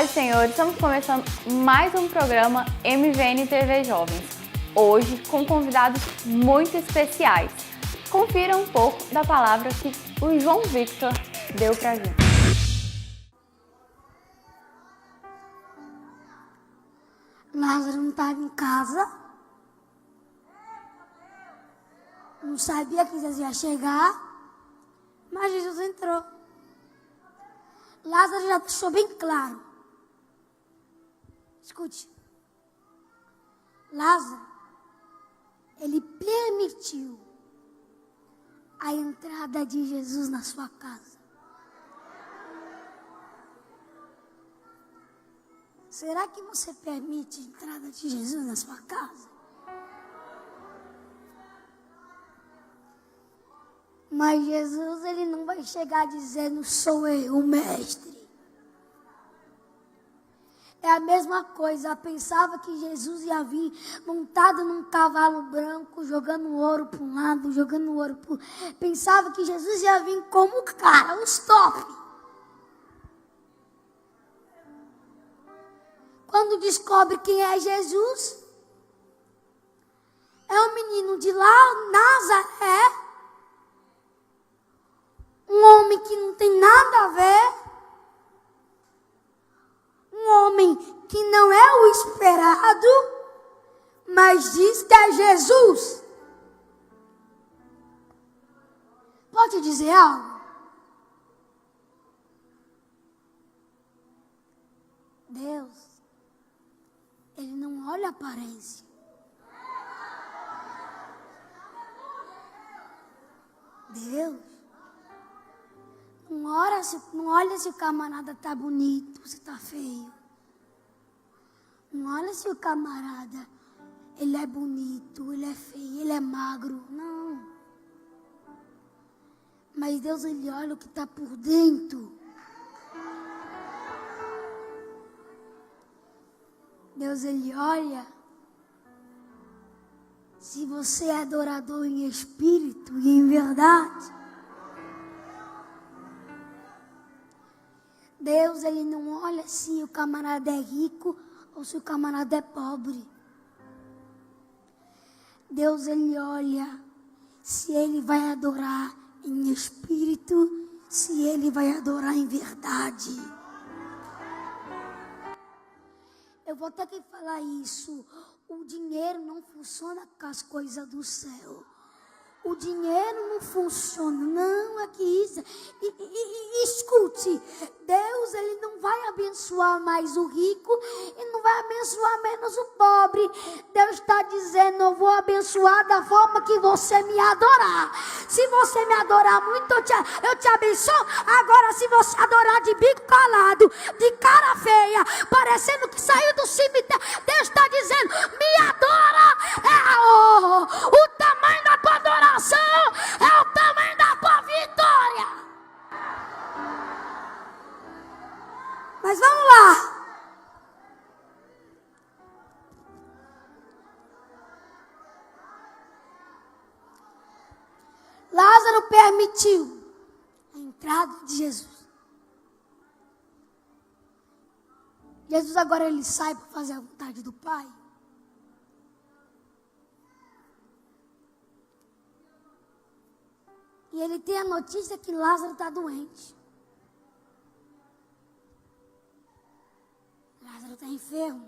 paz do Senhor, estamos começando mais um programa MVN TV Jovens. Hoje com convidados muito especiais. Confira um pouco da palavra que o João Victor deu pra gente. Lázaro não estava em casa, não sabia que Jesus ia chegar, mas Jesus entrou. Lázaro já deixou bem claro. Escute. Lázaro, ele permitiu a entrada de Jesus na sua casa. Será que você permite a entrada de Jesus na sua casa? Mas Jesus, ele não vai chegar dizendo, sou eu, o mestre. É a mesma coisa, eu pensava que Jesus ia vir montado num cavalo branco, jogando ouro para um lado, jogando ouro para o outro. Pensava que Jesus ia vir como o cara, os top. Quando descobre quem é Jesus, é um menino de lá, Nazaré, um homem que não tem nada a ver, um homem que não é o esperado, mas diz que é Jesus. Pode dizer algo? Deus, ele não olha a aparência. Deus não olha se o camarada está bonito, se está feio. Não olha se o camarada, ele é bonito, ele é feio, ele é magro. Não. Mas Deus, ele olha o que está por dentro. Deus, ele olha se você é adorador em espírito e em verdade. Deus, ele não olha se o camarada é rico ou se o camarada é pobre. Deus, ele olha se ele vai adorar em espírito, se ele vai adorar em verdade. Eu vou ter que falar isso. O dinheiro não funciona com as coisas do céu. O dinheiro não funciona, não é que isso. E escute, Deus, ele não vai abençoar mais o rico e não vai abençoar menos o pobre. Deus está dizendo, eu vou abençoar da forma que você me adorar. Se você me adorar muito, eu te abençoo. Agora, se você adorar de bico calado, de cara feia, parecendo que saiu do cemitério, Deus está dizendo, me adora. O tamanho da tua adoração é o tamanho da tua vitória. Mas vamos lá. Lázaro permitiu a entrada de Jesus. Jesus agora ele sai para fazer a vontade do Pai. E ele tem a notícia que Lázaro está doente. Lázaro está enfermo.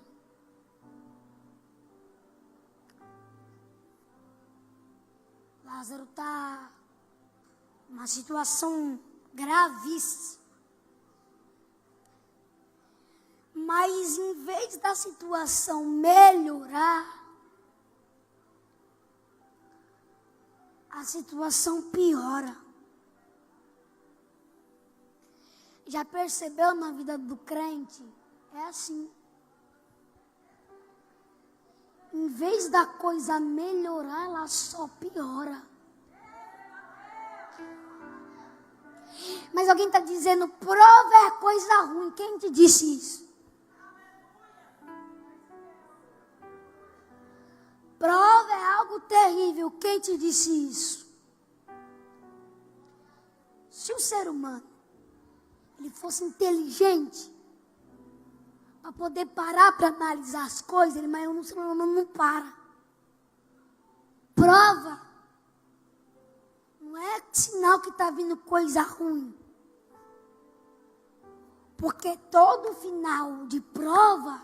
Lázaro está numa situação gravíssima. Mas em vez da situação melhorar, a situação piora. Já percebeu na vida do crente? É assim. Em vez da coisa melhorar, ela só piora. Mas alguém está dizendo, prova é coisa ruim. Quem te disse isso? Prova é algo terrível. Quem te disse isso? Se o ser humano ele fosse inteligente, para poder parar para analisar as coisas, mas eu não para. Prova não é sinal que está vindo coisa ruim. Porque todo final de prova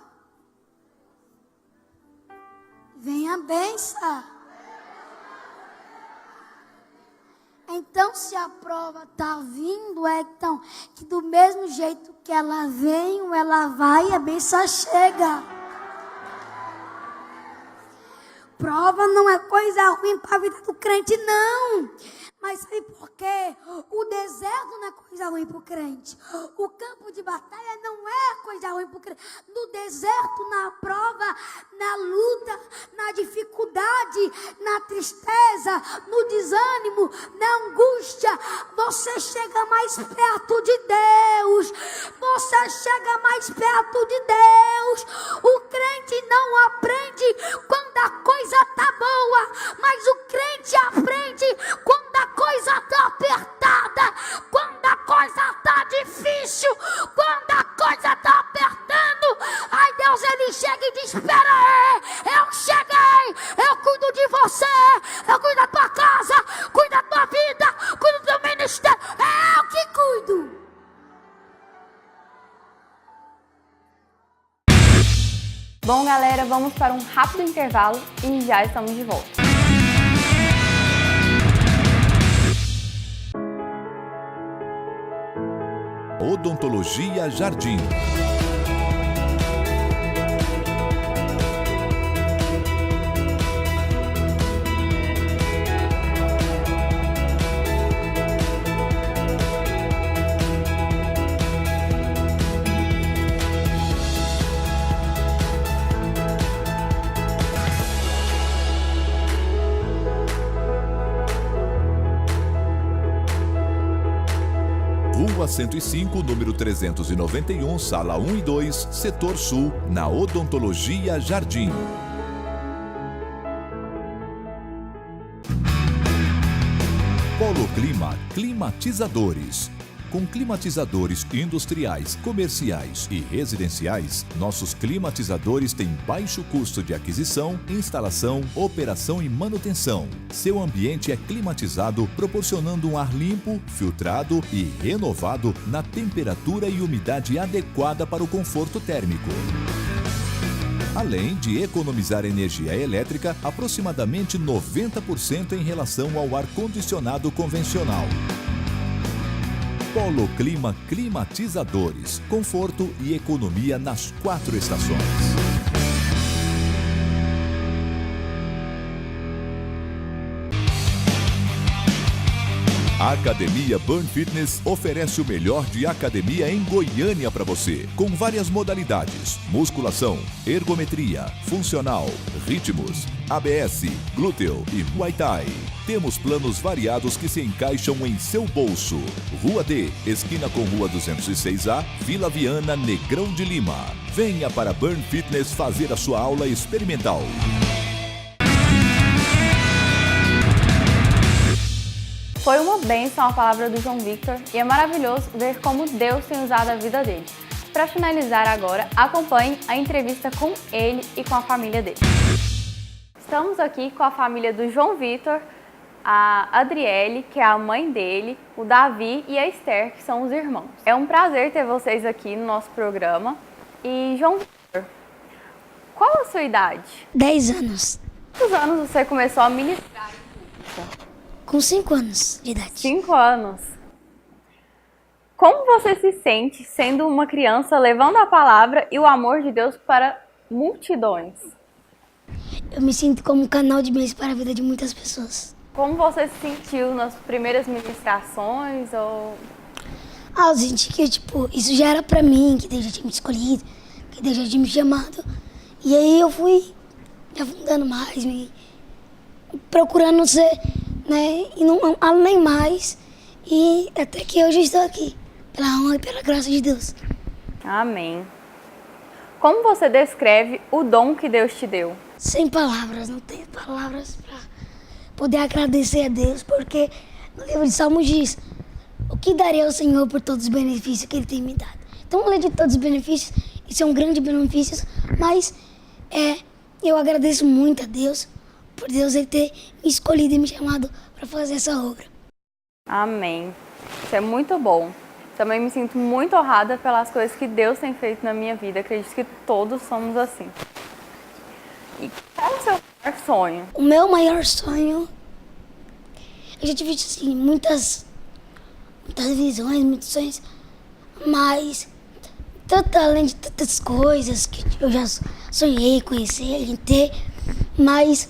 vem a bênção. Então, se a prova está vindo, então, que do mesmo jeito que ela vem, ela vai, a bênção chega. Prova não é coisa ruim para a vida do crente, não. Mas sabe por quê? O deserto não é coisa ruim para o crente. O campo de batalha não é coisa ruim para o crente. No deserto, na prova, na luta, na dificuldade, na tristeza, no desânimo, na angústia, você chega mais perto de Deus. Você chega mais perto de Deus. O crente não aprende quando a coisa está boa, mas o crente aprende quando a coisa está apertada, quando a coisa está difícil, quando a coisa está apertando. Aí Deus, ele chega e diz: espera aí, eu cheguei, eu cuido de você, eu cuido da tua casa, cuido da tua vida, cuido do teu ministério, é eu que cuido. Bom, galera, vamos para um rápido intervalo e já estamos de volta. Odontologia Jardim. Rua 105, número 391, sala 1 e 2, setor sul, na Odontologia Jardim. Polo Clima Climatizadores. Com climatizadores industriais, comerciais e residenciais, nossos climatizadores têm baixo custo de aquisição, instalação, operação e manutenção. Seu ambiente é climatizado, proporcionando um ar limpo, filtrado e renovado na temperatura e umidade adequada para o conforto térmico. Além de economizar energia elétrica aproximadamente 90% em relação ao ar-condicionado convencional. Polo Clima Climatizadores, conforto e economia nas 4 estações. A Academia Burn Fitness oferece o melhor de academia em Goiânia para você, com várias modalidades: musculação, ergometria, funcional, ritmos, ABS, glúteo e Muay Thai. Temos planos variados que se encaixam em seu bolso. Rua D, esquina com Rua 206A, Vila Viana, Negrão de Lima. Venha para Burn Fitness fazer a sua aula experimental. Foi uma bênção a palavra do João Victor e é maravilhoso ver como Deus tem usado a vida dele. Para finalizar agora, acompanhe a entrevista com ele e com a família dele. Estamos aqui com a família do João Victor, a Adriele, que é a mãe dele, o Davi e a Esther, que são os irmãos. É um prazer ter vocês aqui no nosso programa. E João Victor, qual a sua idade? 10 anos. Quantos anos você começou a ministrar em público? Com 5 anos de idade. 5 anos. Como você se sente sendo uma criança levando a palavra e o amor de Deus para multidões? Eu me sinto como um canal de bênção para a vida de muitas pessoas. Como você se sentiu nas primeiras ministrações? Eu senti que, isso já era pra mim, que Deus já tinha me escolhido, que Deus já tinha me chamado. E aí eu fui me afundando mais, me procurando ser, e não além mais. E até que hoje eu estou aqui, pela honra e pela graça de Deus. Amém. Como você descreve o dom que Deus te deu? Sem palavras, não tenho palavras para poder agradecer a Deus, porque no livro de Salmos diz: o que darei ao Senhor por todos os benefícios que Ele tem me dado? Então, além de todos os benefícios, Isso é um grande benefício, mas eu agradeço muito a Deus por Deus ele ter me escolhido e me chamado para fazer essa obra. Amém. Isso é muito bom. Também me sinto muito honrada pelas coisas que Deus tem feito na minha vida. Acredito que todos somos assim. E qual é o seu maior sonho? O meu maior sonho, eu já tive assim, muitas visões, muitos sonhos, mas tanto além de tantas coisas que eu já sonhei, conhecer e ter, mas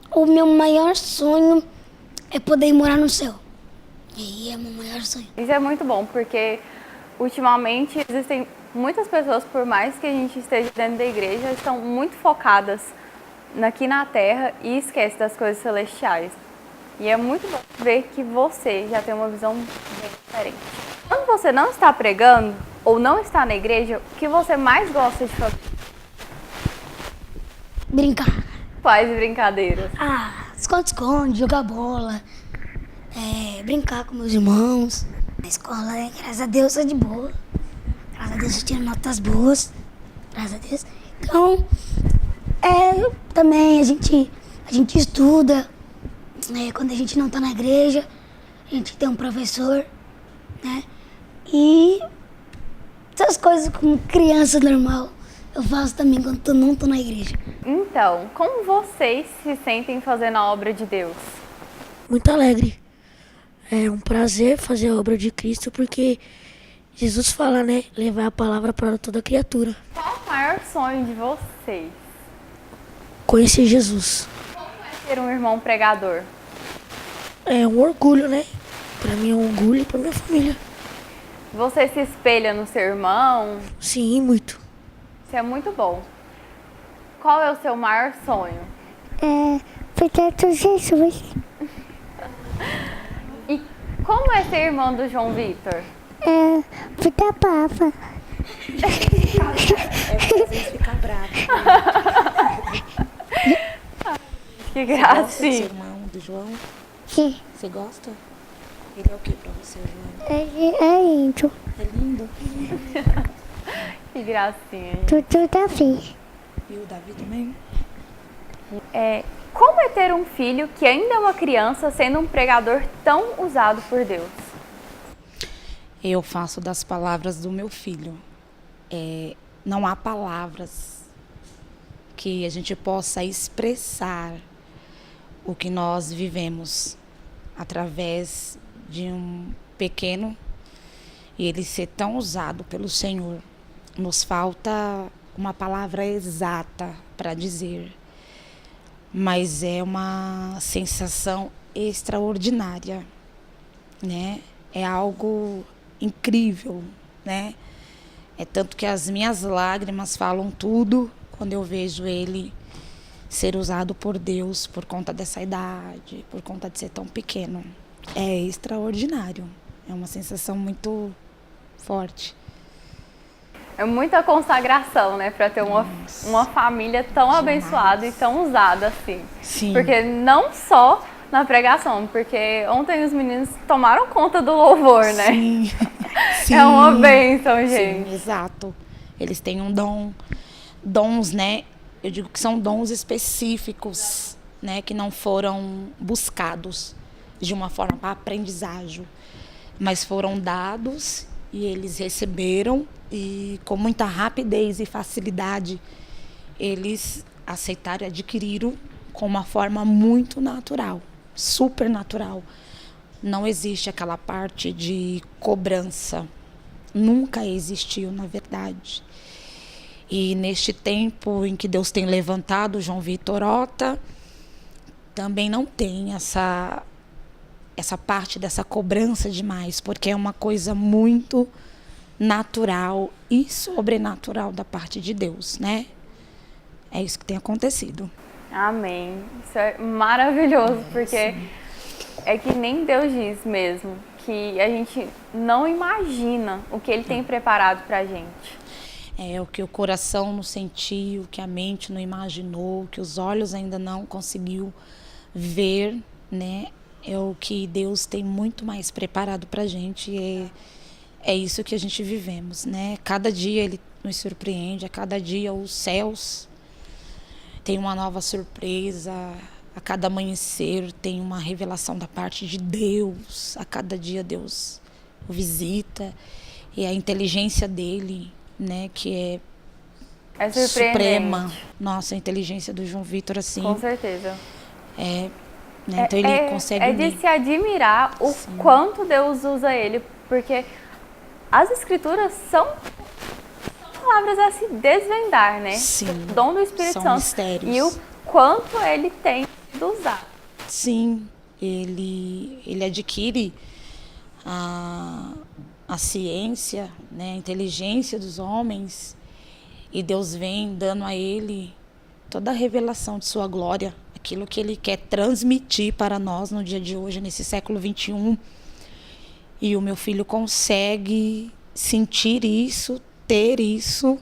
o meu maior sonho é poder morar no céu. E é o meu maior sonho. Isso é muito bom, porque ultimamente existem muitas pessoas, por mais que a gente esteja dentro da igreja, estão muito focadas aqui na terra e esquecem das coisas celestiais. E é muito bom ver que você já tem uma visão bem diferente. Quando você não está pregando ou não está na igreja, o que você mais gosta de fazer? Brincar. Quais brincadeiras? Esconde-esconde, jogar bola, brincar com meus irmãos. Na escola, graças a Deus, é de boa. Graças a Deus, eu tiro notas boas. Graças a Deus. Então, também a gente estuda. Quando a gente não está na igreja, a gente tem um professor, né? E essas coisas como criança normal, eu faço também quando eu não estou na igreja. Então, como vocês se sentem fazendo a obra de Deus? Muito alegre. É um prazer fazer a obra de Cristo, porque Jesus fala, né? Levar a palavra para toda criatura. Qual o maior sonho de vocês? Conhecer Jesus. Como é ter um irmão pregador? É um orgulho, né? Para mim é um orgulho e para minha família. Você se espelha no seu irmão? Sim, muito. Isso é muito bom. Qual é o seu maior sonho? Porque Jesus. E como é ser irmão do João Vitor? Puta papa. Ficar bravo. Que Você gosta de gracinha. ser irmão do João? Sim. Você gosta? Ele é o que pra você, João? É lindo. É lindo. Que gracinha. Tudo tá bem. E o Davi também? Como é ter um filho que ainda é uma criança sendo um pregador tão usado por Deus? Eu faço das palavras do meu filho. Não há palavras que a gente possa expressar o que nós vivemos através de um pequeno e ele ser tão usado pelo Senhor. Nos falta uma palavra exata para dizer, mas é uma sensação extraordinária, né? É algo incrível, né? É tanto que as minhas lágrimas falam tudo quando eu vejo ele ser usado por Deus por conta dessa idade, por conta de ser tão pequeno. É extraordinário. É uma sensação muito forte. É muita consagração, né? Pra ter uma família tão abençoada e tão usada assim. Sim. Porque não só na pregação, porque ontem os meninos tomaram conta do louvor, né? Sim. Sim. É uma bênção, gente. Sim, exato. Eles têm um dons, né? Eu digo que são dons específicos, né? Que não foram buscados de uma forma para aprendizagem, mas foram dados e eles receberam e com muita rapidez e facilidade eles aceitaram e adquiriram com uma forma muito natural, super natural. Não existe aquela parte de cobrança. Nunca existiu, na verdade. E neste tempo em que Deus tem levantado João Vitor Ota, também não tem essa parte dessa cobrança demais, porque é uma coisa muito natural e sobrenatural da parte de Deus, né? É isso que tem acontecido. Amém. Isso é maravilhoso, porque é que nem Deus diz mesmo, que a gente não imagina o que Ele tem preparado pra gente. É o que o coração não sentiu, o que a mente não imaginou, o que os olhos ainda não conseguiu ver, né? É o que Deus tem muito mais preparado pra gente. é isso que a gente vivemos, né? Cada dia ele nos surpreende, a cada dia os céus têm uma nova surpresa, a cada amanhecer tem uma revelação da parte de Deus, a cada dia Deus o visita, e a inteligência dele, né, que É suprema. surpreendente. Nossa, a inteligência do João Vitor, assim, Com certeza. né? Então ele consegue É unir. de se admirar o quanto Deus usa ele, porque as escrituras são palavras a se desvendar, né? Sim, O dom do Espírito são Santo. mistérios. E o quanto ele tem de usar. Sim, ele adquire a ciência, né, a inteligência dos homens, e Deus vem dando a ele toda a revelação de sua glória, aquilo que ele quer transmitir para nós no dia de hoje, nesse século XXI. E o meu filho consegue sentir isso, ter isso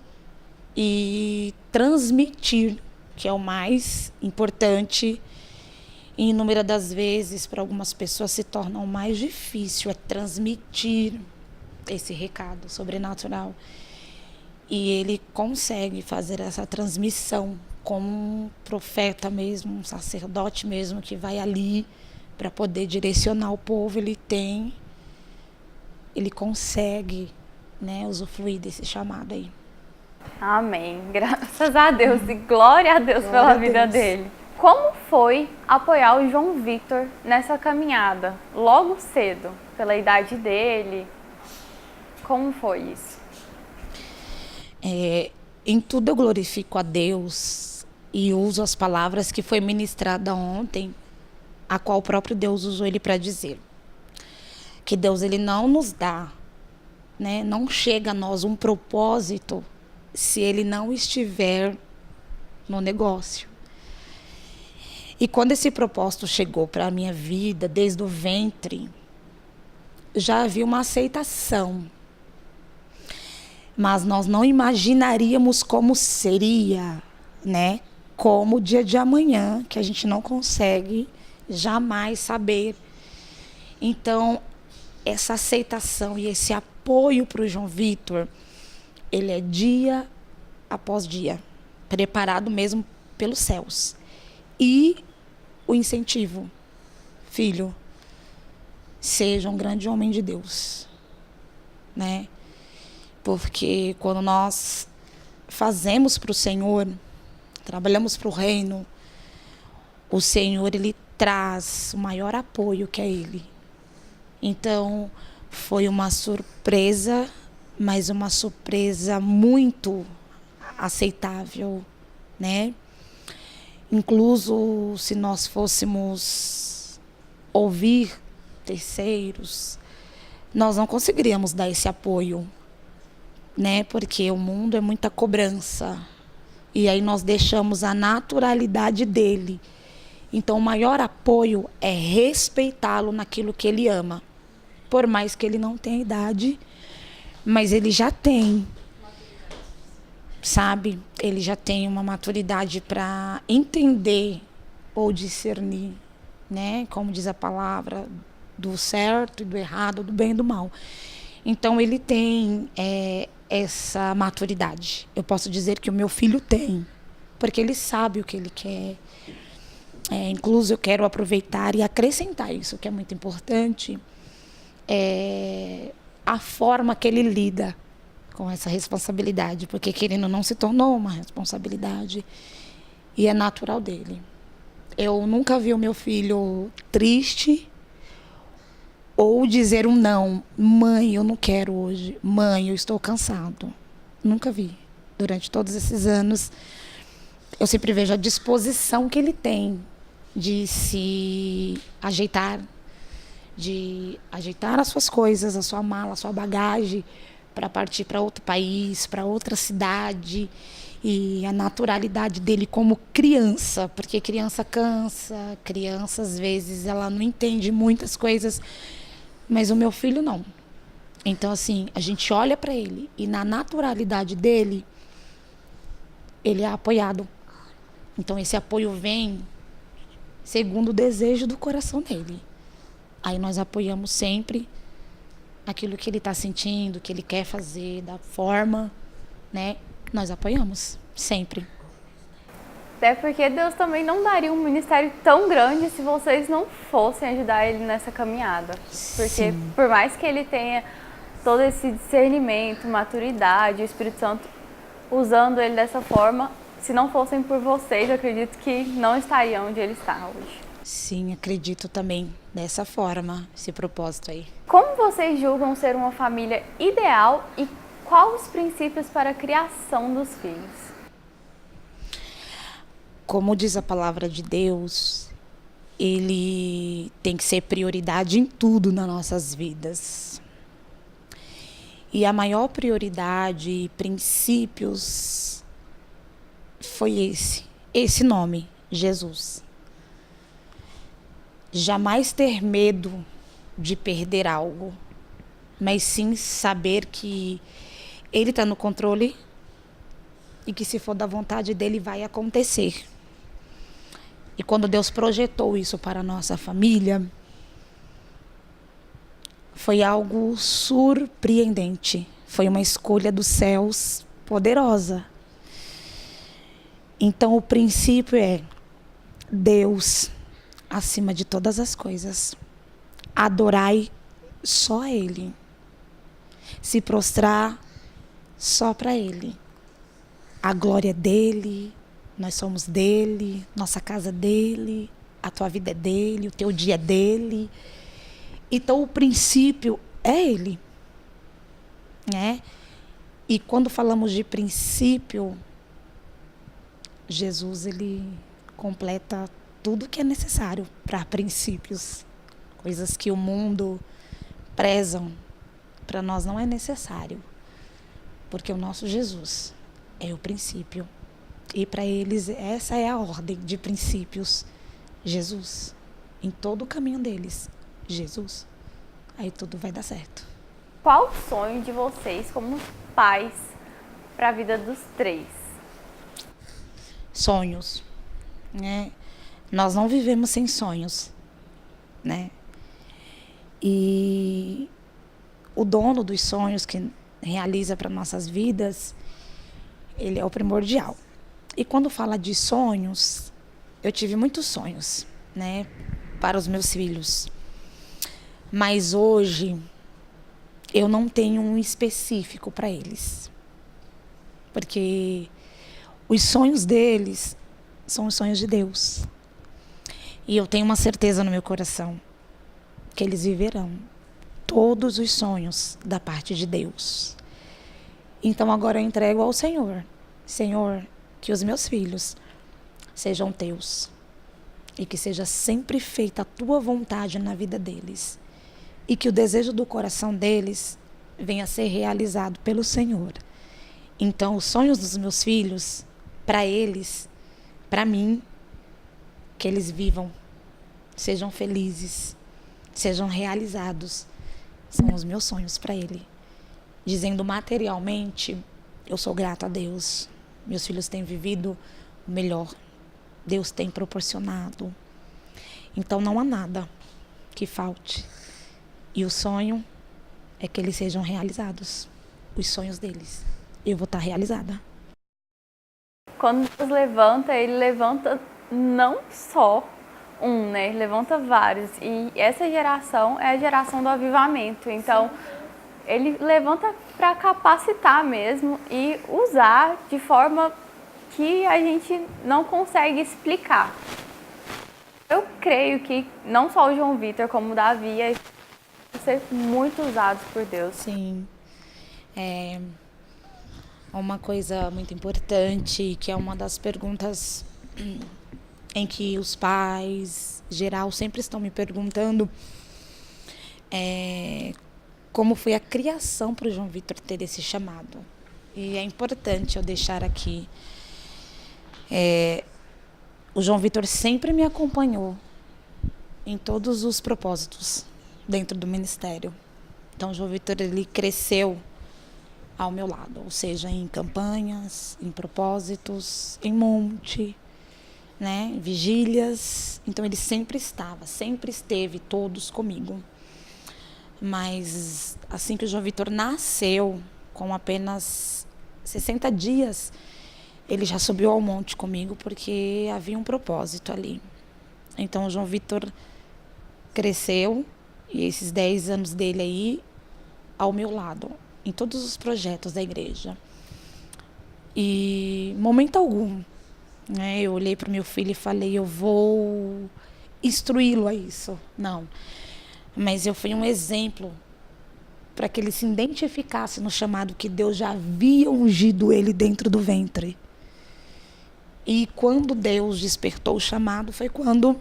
e transmitir, que é o mais importante. E inúmeras das vezes, para algumas pessoas, se torna o mais difícil, é transmitir esse recado sobrenatural. E ele consegue fazer essa transmissão como um profeta mesmo, um sacerdote mesmo, que vai ali para poder direcionar o povo. Ele consegue, né, usufruir desse chamado aí. Amém. Graças a Deus e glória a Deus pela vida dele. Como foi apoiar o João Vitor nessa caminhada, logo cedo, pela idade dele? Como foi isso? Em tudo eu glorifico a Deus e uso as palavras que foi ministrada ontem, a qual o próprio Deus usou ele para dizer. Que Deus, ele não nos dá, né, não chega a nós um propósito se ele não estiver no negócio. E quando esse propósito chegou para a minha vida, desde o ventre, já havia uma aceitação. Mas nós não imaginaríamos como seria, né? Como o dia de amanhã, que a gente não consegue jamais saber. Então, essa aceitação e esse apoio para o João Vitor, ele é dia após dia, preparado mesmo pelos céus. E o incentivo, filho, seja um grande homem de Deus, né? Porque quando nós fazemos para o Senhor, trabalhamos para o reino, o Senhor, ele traz o maior apoio, que é Ele. Então, foi uma surpresa, mas uma surpresa muito aceitável, né? Incluso se nós fôssemos ouvir terceiros, nós não conseguiríamos dar esse apoio, né? Porque o mundo é muita cobrança. E aí nós deixamos a naturalidade dele. Então o maior apoio é respeitá-lo naquilo que ele ama. Por mais que ele não tenha idade, mas ele já tem, sabe? Ele já tem uma maturidade para entender ou discernir, né? Como diz a palavra, do certo e do errado, do bem e do mal. Então ele tem essa maturidade. Eu posso dizer que o meu filho tem, porque ele sabe o que ele quer. Incluso eu quero aproveitar e acrescentar isso, que é muito importante, a forma que ele lida com essa responsabilidade, porque querendo ou não se tornou uma responsabilidade e é natural dele. Eu nunca vi o meu filho triste ou dizer um não. Mãe, eu não quero hoje. Mãe, eu estou cansado. Nunca vi. Durante todos esses anos, eu sempre vejo a disposição que ele tem de se ajeitar, de ajeitar as suas coisas, a sua mala, a sua bagagem, para partir para outro país, para outra cidade. E a naturalidade dele como criança, porque criança cansa, criança às vezes ela não entende muitas coisas, mas o meu filho não. Então assim, a gente olha para ele e na naturalidade dele, ele é apoiado. Então esse apoio vem segundo o desejo do coração dele. Aí nós apoiamos sempre aquilo que ele está sentindo, que ele quer fazer, da forma, né? Nós apoiamos, sempre. Até porque Deus também não daria um ministério tão grande se vocês não fossem ajudar ele nessa caminhada. Porque por mais que ele tenha todo esse discernimento, maturidade, o Espírito Santo usando ele dessa forma, se não fossem por vocês, eu acredito que não estaria onde ele está hoje. Sim, acredito também dessa forma, esse propósito aí. Como vocês julgam ser uma família ideal e quais os princípios para a criação dos filhos? Como diz a palavra de Deus, ele tem que ser prioridade em tudo nas nossas vidas. E a maior prioridade e princípios foi esse nome, Jesus. Jamais ter medo de perder algo, mas sim saber que ele está no controle e que se for da vontade dele vai acontecer. E quando Deus projetou isso para a nossa família, foi algo surpreendente. Foi uma escolha dos céus poderosa. Então o princípio é Deus acima de todas as coisas. Adorai só a Ele. Se prostrar só para Ele. A glória é dele, nós somos dele, nossa casa é dele, a tua vida é dele, o teu dia é dele. Então o princípio é ele, né? E quando falamos de princípio, Jesus ele completa tudo que é necessário para princípios, coisas que o mundo prezam, para nós não é necessário, porque o nosso Jesus é o princípio. E para eles, essa é a ordem de princípios. Jesus. Em todo o caminho deles. Jesus. Aí tudo vai dar certo. Qual o sonho de vocês como pais para a vida dos três? Sonhos. Né? Nós não vivemos sem sonhos. Né? E o dono dos sonhos que realiza para nossas vidas, ele é o primordial. E quando fala de sonhos, eu tive muitos sonhos, né, para os meus filhos. Mas hoje, eu não tenho um específico para eles. Porque os sonhos deles são os sonhos de Deus. E eu tenho uma certeza no meu coração que eles viverão todos os sonhos da parte de Deus. Então agora eu entrego ao Senhor. Senhor, que os meus filhos sejam teus e que seja sempre feita a tua vontade na vida deles e que o desejo do coração deles venha a ser realizado pelo Senhor. Então, os sonhos dos meus filhos, para eles, para mim, que eles vivam, sejam felizes, sejam realizados, são os meus sonhos para ele. Dizendo materialmente, eu sou grato a Deus. Meus filhos têm vivido o melhor. Deus tem proporcionado. Então não há nada que falte. E o sonho é que eles sejam realizados. Os sonhos deles. Eu vou estar realizada. Quando Deus levanta, Ele levanta não só um, né? Ele levanta vários. E essa geração é a geração do avivamento. Então, Ele levanta para capacitar mesmo e usar de forma que a gente não consegue explicar. Eu creio que não só o João Vitor, como o Davi, vão ser muito usados por Deus. Sim. É uma coisa muito importante, que é uma das perguntas em que os pais, geral, sempre estão me perguntando, como foi a criação para o João Vitor ter esse chamado. E é importante eu deixar aqui. O João Vitor sempre me acompanhou em todos os propósitos dentro do ministério. Então, o João Vitor, ele cresceu ao meu lado, ou seja, em campanhas, em propósitos, em monte, né, vigílias. Então, ele sempre esteve todos comigo. Mas assim que o João Vitor nasceu, com apenas 60 dias, ele já subiu ao monte comigo, porque havia um propósito ali. Então o João Vitor cresceu, e esses 10 anos dele aí, ao meu lado, em todos os projetos da igreja. E momento algum, né, eu olhei para o meu filho e falei, eu vou instruí-lo a isso. Não. Mas eu fui um exemplo para que ele se identificasse no chamado que Deus já havia ungido ele dentro do ventre. E quando Deus despertou o chamado, foi quando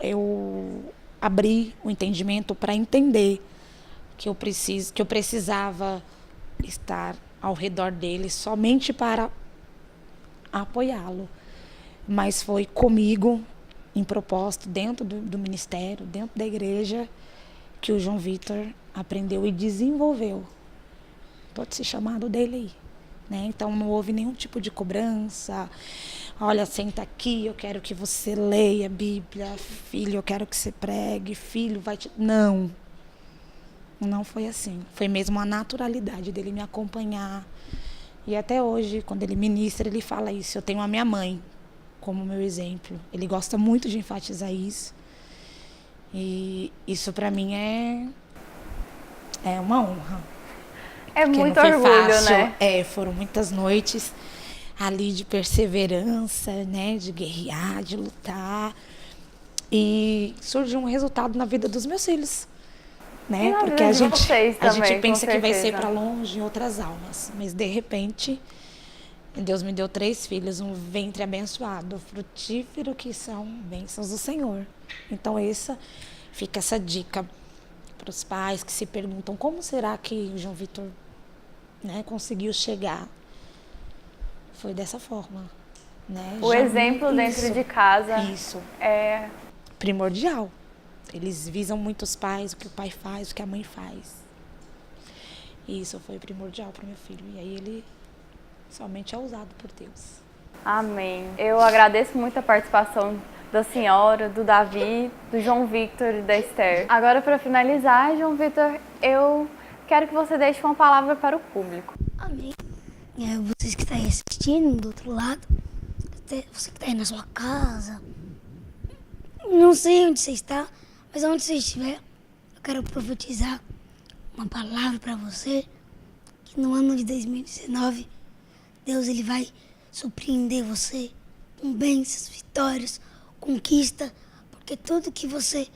eu abri o entendimento para entender que eu precisava estar ao redor dele somente para apoiá-lo. Mas foi comigo, em propósito, dentro do ministério, dentro da igreja, que o João Vitor aprendeu e desenvolveu todo esse chamado dele aí, né? Então não houve nenhum tipo de cobrança. Olha, senta aqui, eu quero que você leia a Bíblia. Filho, eu quero que você pregue. Filho, vai te... Não foi assim. Foi mesmo a naturalidade dele me acompanhar. E até hoje, quando ele ministra, ele fala isso. Eu tenho a minha mãe como meu exemplo. Ele gosta muito de enfatizar isso. E isso para mim é uma honra. É porque muito não foi orgulho, fácil, né? Foram muitas noites ali de perseverança, né, de guerrear, de lutar. E surgiu um resultado na vida dos meus filhos, né? E na Porque vida a de gente vocês também, pensa com que vai ser certeza. para longe em outras almas, mas de repente Deus me deu 3 filhos, um ventre abençoado, frutífero, que são bênçãos do Senhor. Então fica essa dica para os pais que se perguntam como será que o João Vitor, né, conseguiu chegar. Foi dessa forma, né? O exemplo dentro de casa Isso. é Primordial. Eles visam muito os pais, o que o pai faz, o que a mãe faz. E isso foi primordial para o meu filho. E aí ele somente é usado por Deus. Amém. Eu agradeço muito a participação da senhora, do Davi, do João Victor e da Esther. Agora, para finalizar, João Victor, eu quero que você deixe uma palavra para o público. Amém. Vocês que estão aí assistindo do outro lado, você que está aí na sua casa, não sei onde você está, mas onde você estiver, eu quero profetizar uma palavra para você, que no ano de 2019, Deus ele vai surpreender você com bênçãos, vitórias, conquista, porque tudo que você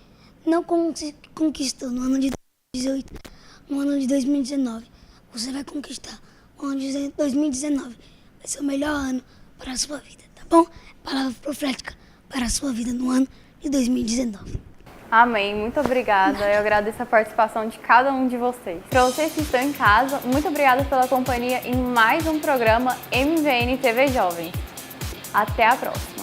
não conquistou no ano de 2018, no ano de 2019, você vai conquistar. O ano de 2019 vai ser o melhor ano para a sua vida, tá bom? Palavra profética para a sua vida no ano de 2019. Amém. Muito obrigada. Eu agradeço a participação de cada um de vocês. Para vocês que estão em casa, muito obrigada pela companhia em mais um programa MVN TV Jovens. Até a próxima.